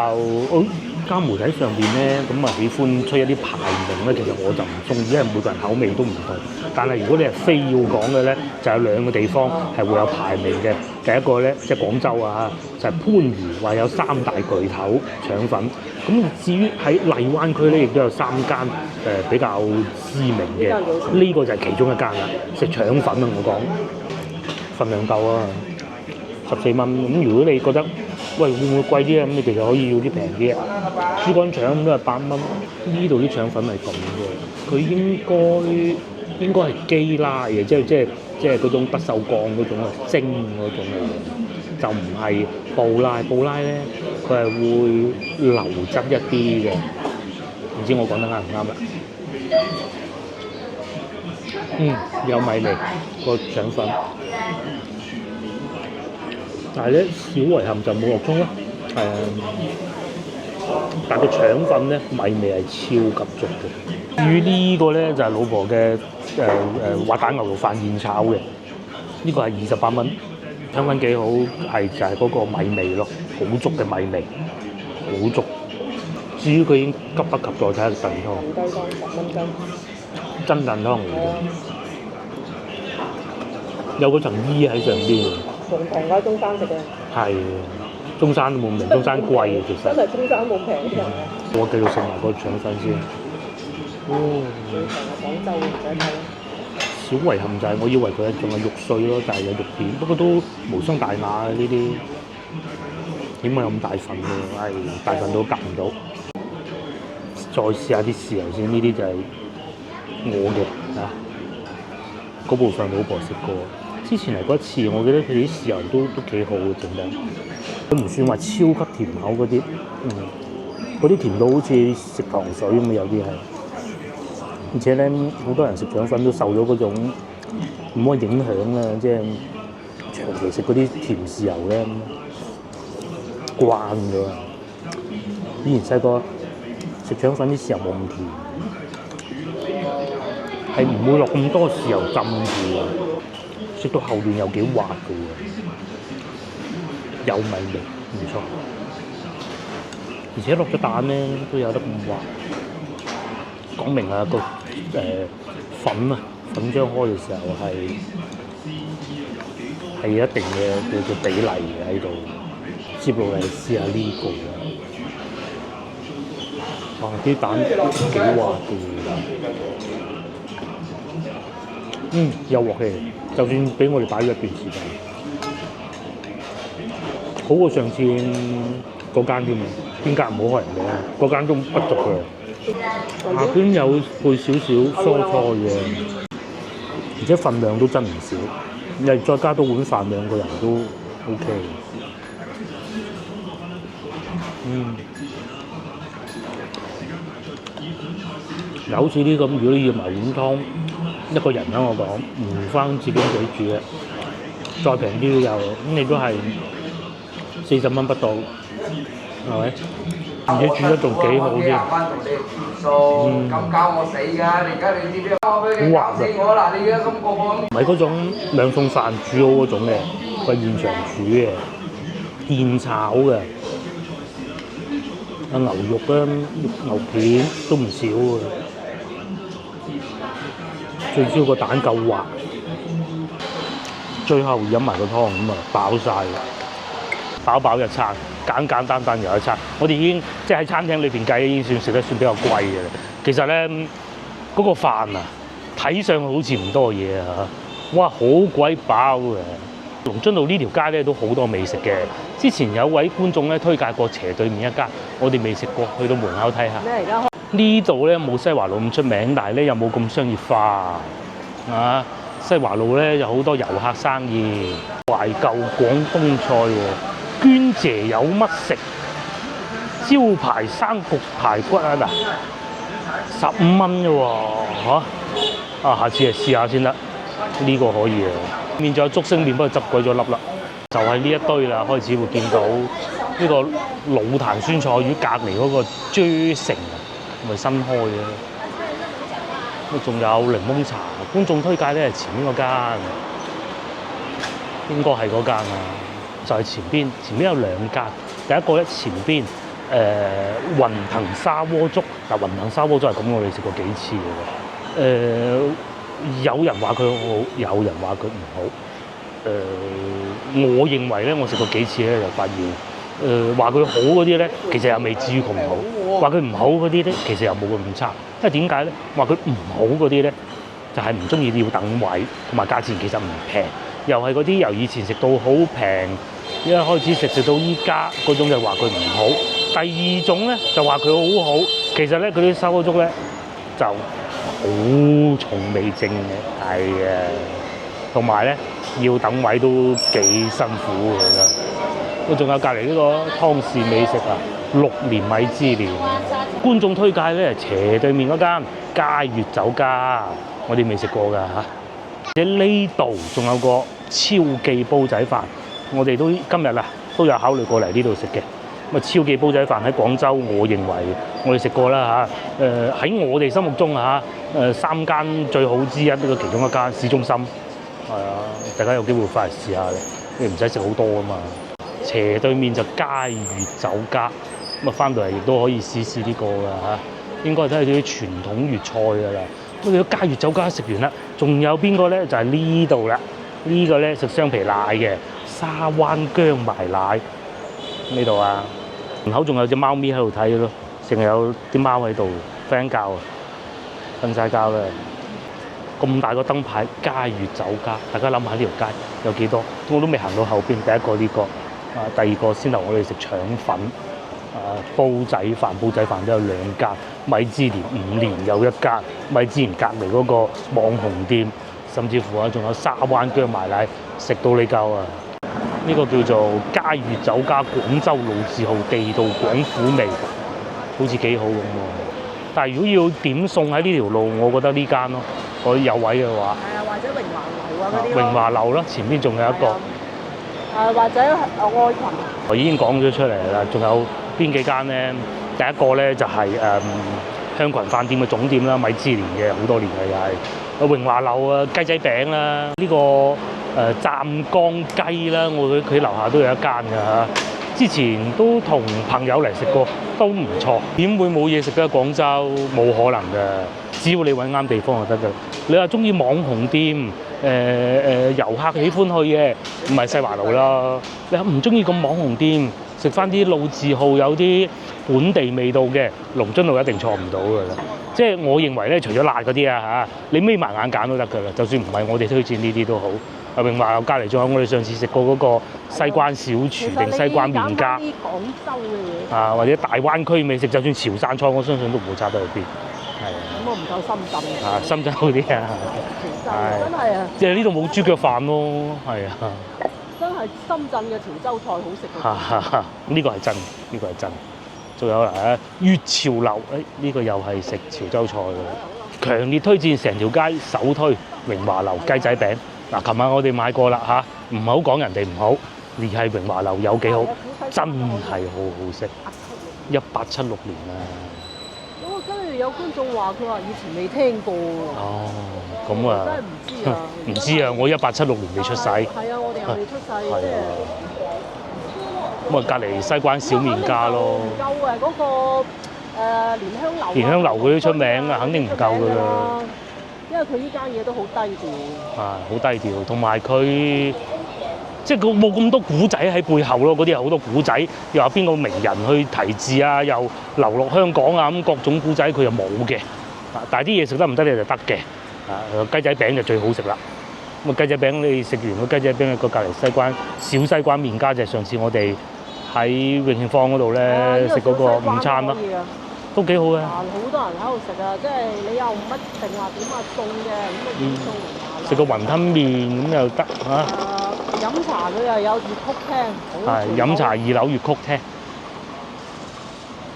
加媒體上邊咧，咁啊喜歡出一啲排名咧，其實我就唔中意，因為每個人口味都唔同。但係如果你係非要講嘅咧，就有2個地方係會有排名嘅。第一個咧，即係廣州啊，就係番禺話有3大巨頭腸粉。咁至於喺荔灣區咧，亦都有3間比較知名嘅，呢個就係其中一間啦。食腸粉啊，我講份量夠啊，14蚊。咁如果你覺得喂會唔會貴啲啊？咁你其實可以要啲平啲啊。豬肝腸都係8蚊。呢度啲腸粉係咁嘅，佢應該係基拉嘅，即係嗰種不鏽鋼嗰種啊，蒸嗰種嘅，就唔係布拉。布拉咧，佢係會流質一啲嘅，唔知我講得啱唔啱啦？有米味個腸粉，但係咧小遺憾就冇肉鬆啦，但係個腸粉咧米味係超級足嘅。至於呢個咧就係老婆嘅滑蛋牛肉飯現炒嘅，呢個係28蚊。腸粉幾好，就係嗰個米味咯，好足嘅米味，好足。至於佢已經急不及待睇下燉湯，真燉湯嚟嘅，有嗰層衣喺上邊。仲平過喺中山食嘅。係，中山都冇平，中山貴其實。真係中山冇平啲人。我繼續食埋個腸粉先。最平係廣州唔使睇。小遺憾就係我以為佢仲係肉碎咯，但係有肉片，不過都無傷大雅呢啲，起碼有咁大份喎，大份都夾唔到。再試下啲豉油先，呢啲就係我嘅啊，嗰部分老婆食過，之前嚟過一次，我記得佢啲豉油都幾好嘅，整得，佢唔算話超級甜口嗰啲，嗰啲甜到好似食糖水咁，有啲係。而且咧，好多人食腸粉都受咗嗰種唔可以影響啦，即係長期食嗰啲甜豉油咧慣咗。以前細個食腸粉啲豉油冇咁甜，係唔會落咁多豉油浸住嘅，食到後段有幾滑嘅喎，有米味唔錯，而且落咗蛋咧都有得咁滑，講明啊個粉張開嘅時候係有一定嘅比例嘅喺度。接落嚟試下呢個啊！哇，啲蛋幾滑嘅，有鑊氣，就算俾我哋擺咗一段時間，好過上次嗰間添啊！邊間唔好開人哋啊？嗰間都不足嘅，下邊有配少少蔬菜嘅，而且份量都真唔少，你再加多碗飯兩個人都 OK。有好似啲咁，如果你要埋碗湯，一個人啦，我講唔翻自己屋企煮嘅，再平啲都有，咁你都係40蚊不到，係咪？而且煮得仲幾好添。咁教我死㗎！你而家你知唔知？好滑㗎！你而家咁個唔係嗰種兩餸飯煮好嗰種嘅，佢現場煮嘅，現炒嘅。牛肉啦、牛片都唔少喎，最主要個蛋夠滑，最後飲埋個湯咁啊飽晒啦，飽一餐，簡單又一餐。我哋已經即係喺餐廳裏邊計已經算食得算比較貴嘅啦。其實咧嗰個飯啊，睇上去好似唔多嘢啊，哇好鬼飽嘅！龍津道呢條街咧都好多美食嘅。之前有位觀眾咧推介過斜對面一間，我哋未食過，去到門口睇下。咩嚟㗎？呢度咧冇西華路咁出名，但係咧又冇咁商業化啊！西華路咧有好多遊客生意，懷舊廣東菜喎，娟姐有乜食？招牌生焗排骨啊嗱，15蚊啫喎嚇！下次嚟試下先得，呢個可以啊。面仲有竹升麵，不過執鬼咗粒啦。就係呢一堆啦，開始會見到呢個老壇酸菜魚隔離嗰個啫城，咪新開嘅。咁仲有檸檬茶，觀眾推介咧係前面嗰間，應該係嗰間啊，就係前邊有兩間，第一個咧前邊雲騰砂鍋粥，嗱雲騰砂鍋粥係咁，我哋食過幾次嘅喎。有人話佢好，有人話佢唔好。我認為咧，我食過幾次咧，就發現話佢好嗰啲咧，其實又未至於咁好；話佢唔好嗰啲咧，其實又冇咁差。因為點解咧？話佢唔好嗰啲咧，就係唔中意要等位，同埋價錢其實唔平，又係嗰啲由以前食到好平，一開始食到依家嗰種就話佢唔好。第二種咧就話佢好好，其實咧佢啲砂鍋粥咧就好重味正嘅，係啊，同埋咧要等位都幾辛苦㗎。仲有隔離呢個湯氏美食啊，6年米芝蓮。觀眾推介咧，斜對面嗰間佳悅酒家，我哋未食過㗎嚇。而呢度仲有個超記煲仔飯，我哋都今日啊都有考慮過嚟呢度食嘅。咁啊，超記煲仔飯喺廣州，我認為我哋食過啦嚇。喺我哋心目中嚇，3間最好之一，呢個其中一間市中心。係啊，大家有機會翻嚟試下嘅，你唔使食好多啊嘛。斜對面就佳悅酒家，咁啊翻到嚟亦都可以試試呢個㗎嚇。應該都係啲傳統粵菜㗎啦。咁你佳悅酒家食完啦，仲有邊個咧？就係呢度啦。呢個咧食雙皮奶嘅沙灣薑埋奶呢度啊。門口仲有隻貓咪喺度睇嘅咯，成日有啲貓喺度瞓緊覺啊，瞓晒覺啦。咁大個燈牌，佳悅酒家，大家諗下呢條街有幾多？我都未行到後邊，第一個呢個，第二個先頭我哋食腸粉，煲仔飯都有2間，米芝蓮5年有1間，米芝蓮隔離嗰個網紅店，甚至乎仲有沙灣薑埋奶，食到你夠啊！呢個叫做佳悅酒家，廣州老字號，地道廣府味，好似幾好咁喎。但係如果要點餸喺呢條路，我覺得呢間咯。我有位嘅話，係啊，或者榮華樓啊嗰啲咯。榮華樓啦，前邊仲有一個。或者愛群。我已經講咗出嚟啦，仲有邊幾間咧？第一個咧就係香群飯店嘅總店啦，米芝蓮嘅好多年嘅又係。榮華樓啊，雞仔餅啦，呢個湛江雞啦，我佢樓下都有一間㗎嚇。之前都同朋友嚟食過，都唔錯。點會冇嘢食嘅？廣州冇可能嘅，只要你揾啱地方就得㗎。你話中意網紅店，遊客喜歡去嘅，唔係西華路啦。你唔中意咁網紅店，食翻啲老字號有啲本地味道嘅，龍津路一定錯唔到㗎啦。即係我認為咧，除咗辣嗰啲啊嚇，你眯埋眼揀都得㗎啦。就算唔係我哋推薦呢啲都好。榮華樓隔離仲有我哋上次食過嗰個西關小廚定西關麵家，啲廣州嘅嘢啊或者大灣區美食，就算潮汕菜，我相信都唔會差得去邊。係啊。咁我唔夠深圳啊，深圳好啲啊。潮州真係啊！即係呢度冇豬腳飯咯，係啊。真係深圳嘅潮州菜好食哈哈哈！呢個係真，呢個係真。仲有嗱，粵潮樓，呢個又係食潮州菜嘅，強烈推薦成條街首推榮華樓雞仔餅。嗱，琴晚我哋買過啦嚇，唔好講人哋唔好，而係榮華樓有幾好，真係好好食。1876年啊！咁跟住有觀眾話佢話以前未聽過哦，咁啊，真係唔知啊！唔知啊，我1876年未出世。係啊，我哋又未出世，即係。咁啊，隔離西關小麵家咯。唔夠誒嗰個蓮香樓。蓮香樓嗰啲出名啊，肯定唔夠㗎啦。因為佢呢間嘢都好低調。啊，好低調，同埋佢即係佢冇咁多古仔喺背後咯。嗰啲係好多古仔，又話邊個名人去題字啊，又流落香港啊，咁各種古仔佢又冇嘅。啊，但係啲嘢食得唔得咧就得嘅。啊，雞仔餅就最好食啦。咁啊，雞仔餅你食完個雞仔餅，個隔離西關小西關麵家就係上次我哋喺永慶坊嗰度咧食嗰個午餐咯。都幾好嘅。好多人喺度食啊，即係你又唔一定話點啊餸嘅，咁啊點餸？食個雲吞麵咁又得嚇。飲茶佢又有粵曲廳。係飲茶2樓粵曲廳，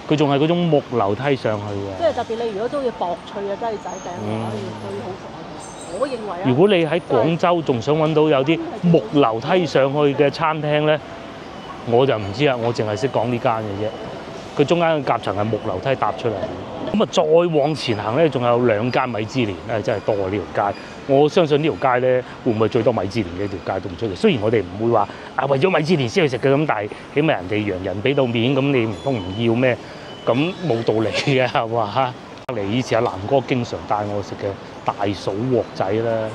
佢仲係嗰種木樓梯上去嘅。即係特別你如果中意薄脆嘅雞仔餅，可以最好食。我認為啊。如果你喺廣州仲想揾到有啲木樓梯上去嘅餐廳咧，我就唔知啦，我淨係識講呢間嘅啫。佢中間嘅夾層係木樓梯搭出嚟，咁啊再往前行咧，仲有2間米芝蓮，真係多啊呢條街。我相信呢條街咧，會唔會最多米芝蓮嘅條街都唔出嚟。雖然我哋唔會話為咗米芝蓮先去食嘅，咁但係起碼人哋洋人俾到面，咁你唔通唔要咩？咁冇道理嘅係嘛？隔離以前阿南哥經常帶我食嘅大嫂鑊仔啦，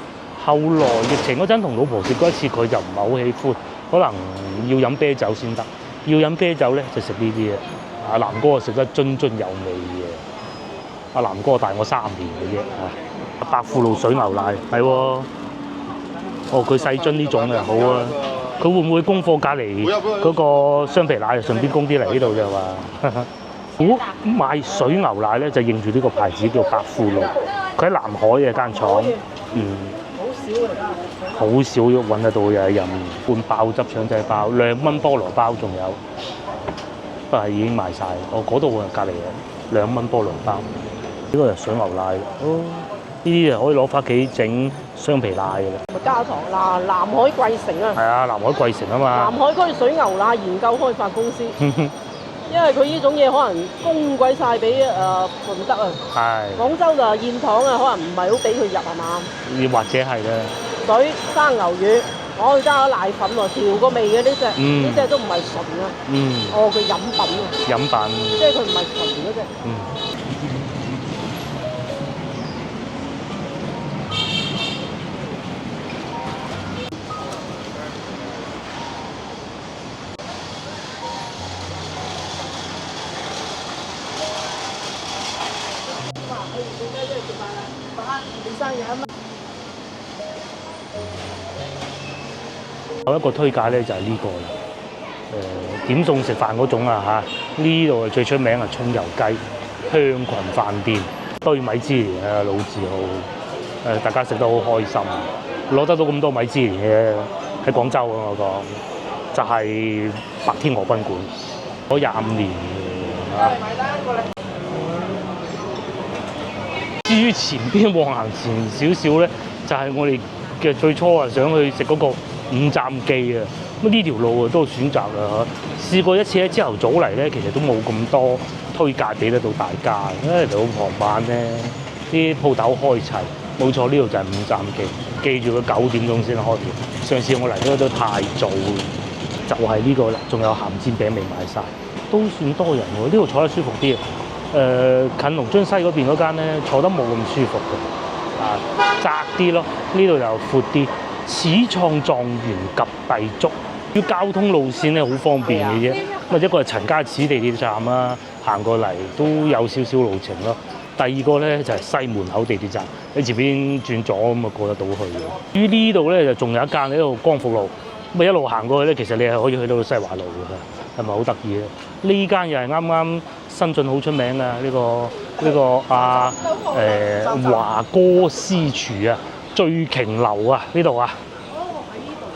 後來疫情嗰陣同老婆食過一次，佢就唔係好喜歡，可能要飲啤酒先得。要飲啤酒咧就食呢啲嘢。阿南哥食得津津有味嘅，阿南哥大我3年嘅啫嚇。百富路水牛奶係喎，哦佢細樽呢種嘅好啊，佢會唔會供貨隔離嗰個雙皮奶，順便供啲嚟呢度就話？好賣水牛奶咧就認住呢個牌子叫百富路，佢喺南海嘅間廠，好少揾得到嘅飲半爆汁腸仔包，2蚊菠蘿包仲有。不過已經賣晒，我嗰度隔離嘅2蚊菠蘿包，呢個係水牛奶，哦，呢啲就可以攞翻屋企整雙皮奶嘅啦。咪加糖嗱，南海貴城啊。係啊，南海貴城啊嘛。南海區水牛奶研究開發公司，因為佢呢種嘢可能供鬼晒俾順德啊。係。廣州就現廠啊，可能唔係好俾佢入係嘛？或者係啦。水生牛乳。我去加咗奶粉喎，調個味嘅呢隻，呢隻都唔係純啊。哦，佢飲品啊。飲品。即係佢唔係純嗰隻。有一個推介咧就係呢個啦，點餸食飯嗰種啊嚇，呢度最出名係葱油雞香群飯店，堆米芝蓮啊老字號，大家食得好開心，攞得到咁多米芝蓮嘅喺廣州啊我講，就係白天鵝賓館，攞25年嘅。至於前邊往行前少少咧，就係我哋嘅最初啊想去食嗰個五站記啊，咁呢條路啊都有選擇啊嚇。試過一次喺朝頭早嚟咧，其實都冇咁多推介俾得到大家，因為到傍晚咧啲鋪頭開齊，冇錯，呢度就係五站記住佢9點鐘先開店。上次我嚟嗰都太早，就係呢個啦。仲有鹹煎餅未賣晒，都算多人喎。呢度坐得舒服啲近龍津西嗰邊嗰間咧，坐得冇咁舒服嘅，窄啲咯。呢度又闊啲。始創狀元及第粥，啲交通路線咧好方便嘅啫。咁一個係陳家祠地鐵站啦，行過嚟都有少少路程咯。第二個咧就係西門口地鐵站，喺前邊轉左咁啊過得到去嘅。至於呢度咧就仲有一間喺度光復路，咁一路行過去咧，其實你係可以去到西華路嘅，係咪好得意咧？呢間又係啱啱新進好出名嘅呢個華哥私廚啊！醉瓊樓啊，呢度啊，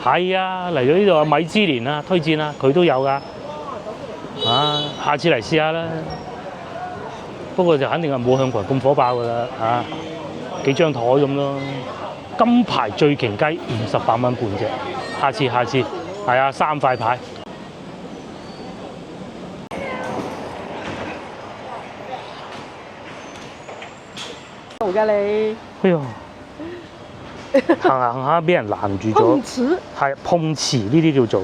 係啊，嚟咗呢度啊，米芝蓮啊，推薦啊，佢都有噶，下次嚟試下啦。不過就肯定係冇向群咁火爆噶啦，幾張台咁咯。金牌醉瓊雞58蚊半隻，下次，係啊，3塊牌。好㗎你。哎呦！行下俾人攔住咗，係碰瓷呢啲叫做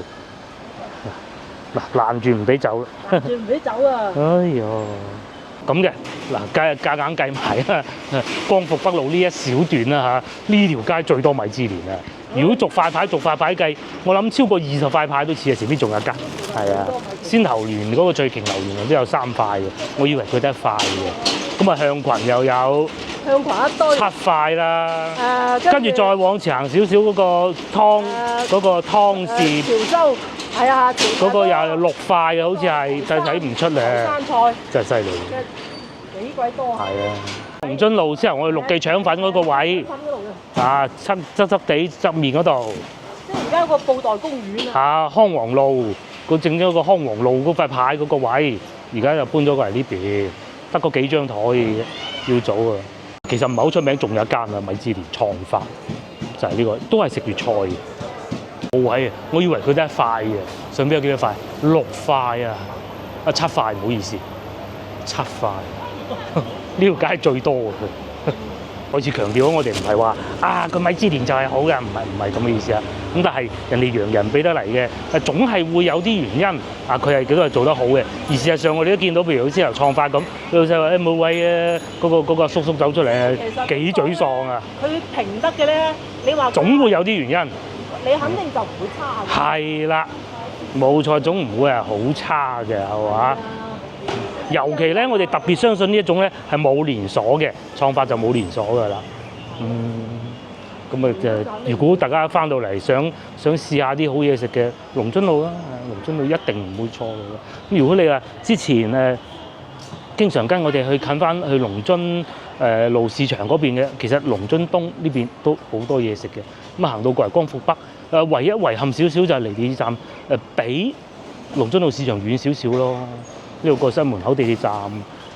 嗱，攔住唔俾走，攔住唔俾走啊！哎呦，咁嘅嗱，夾硬計埋啦，光復北路呢一小段啦嚇，呢條街最多米芝蓮啊！如果逐塊牌計，我諗超過20塊牌都似啊！前邊仲有一間，係啊，先頭聯嗰個醉瓊樓原來都有3塊嘅，我以為佢得1塊嘅，咁啊向群又有。向群一堆7塊啦，跟住再往前行少少嗰個湯氏潮州，係啊，嗰個又6塊嘅，好似係睇唔出咧，生菜真係犀利，幾鬼多啊！係啊，龍津路之後我哋陸記腸粉嗰個位，側地側面嗰度，即係而家個布袋公園啊，康王路整咗個康王路嗰塊牌嗰個位，而家就搬咗過嚟呢邊，得嗰幾張台嘅啫，要早啊！其實唔係好出名，仲有一間啊，米芝蓮創發，就係呢個，都係食粵菜嘅。冇位啊！我以為佢得1塊嘅，上邊有幾多塊？6塊啊！7塊，唔好意思，7塊。呢條街最多嘅。開始強調我哋唔係話個米芝蓮就係好嘅，唔係咁嘅意思啊。咁但係人哋洋人俾得嚟嘅，總係會有啲原因佢係都係做得好嘅。而事實上我哋都見到，譬如好似由創發咁，老細話冇位啊，嗰個叔叔走出嚟幾沮喪啊！佢評得嘅咧，你話總會有啲原因，你肯定就唔會差嘅。係啦，冇錯，總唔會係好差嘅，係嘛？尤其咧，我哋特別相信呢一種咧係冇連鎖嘅，創發就冇連鎖㗎啦。咁如果大家翻到嚟想試下啲好嘢食嘅，龍津路啦，龍津路一定唔會錯嘅。咁如果你話之前經常跟我哋去近翻去龍津路市場嗰邊嘅，其實龍津東呢邊都好多嘢食嘅。咁行到過嚟光復北，唯一遺憾少少就係離地鐵站比龍津路市場遠少少咯。呢度過西門口地鐵站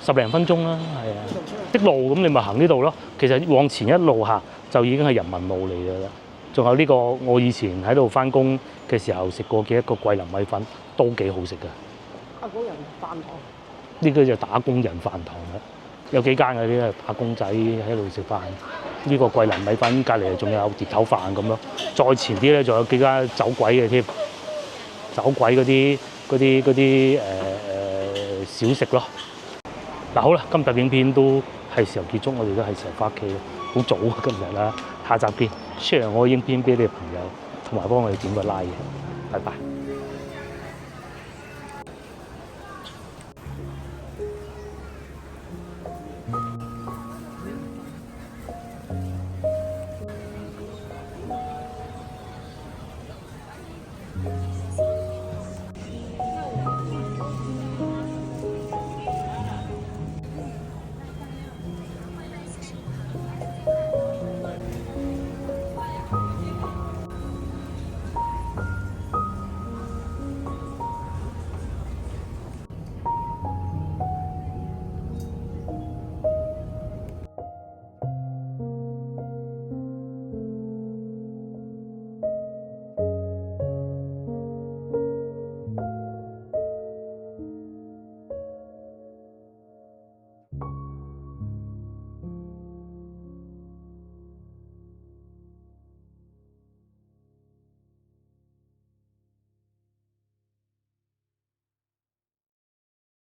10零分鐘啦，係啊，的路咁你咪行呢度咯。其實往前一路行就已經係人民路嚟㗎啦。仲有呢個我以前喺度翻工嘅時候食過嘅一個桂林米粉，都幾好食㗎。打工人飯堂，呢個就打工人飯堂啦。有幾間嗰啲係打工仔喺度食飯。呢個桂林米粉隔離仲有碟頭飯咁咯。再前啲咧仲有幾間走鬼嘅添，走鬼嗰啲小食咯。嗱好啦，今集影片都係時候結束，我哋都係時候翻屋企啦，好早啊今日啦，下集見 ，share 我影片俾你嘅朋友，同埋幫我哋點個 like 嘅，拜拜。